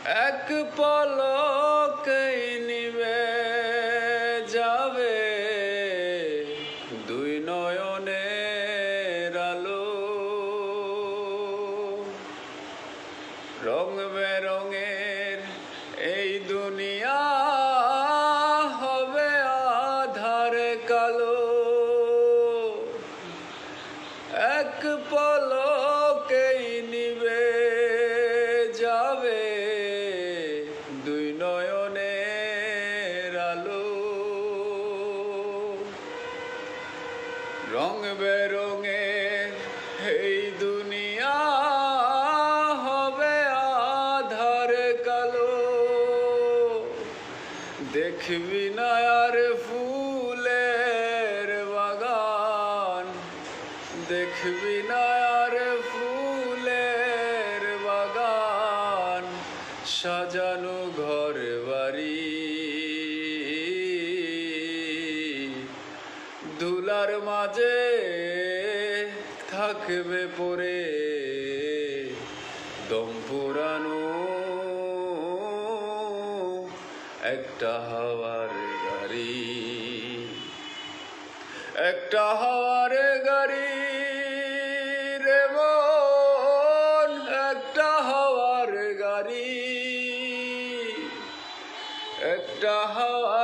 এক পলকেই নিবে যাবে দুই নয়নের আলো। রং বেরঙের এই দুনিয়া হবে আধারে কালো। এক পলকেই নিবে যাবে দুই নয়নের আলো। রং বেরঙের এই দুনিয়া হবে আধারে কালো। দেখবি না আর ফুলের বাগান, দেখবি না আর ফুলের বাগান, সাজানো ঘর বাড়ি। ধুলার মাঝে থাকবে পড়ে দম পুরানো একটা হাওয়ার গাড়ি। একটা হাওয়ার গাড়ি রে মন, একটা হাওয়ার গাড়ি, একটা হাওয়ার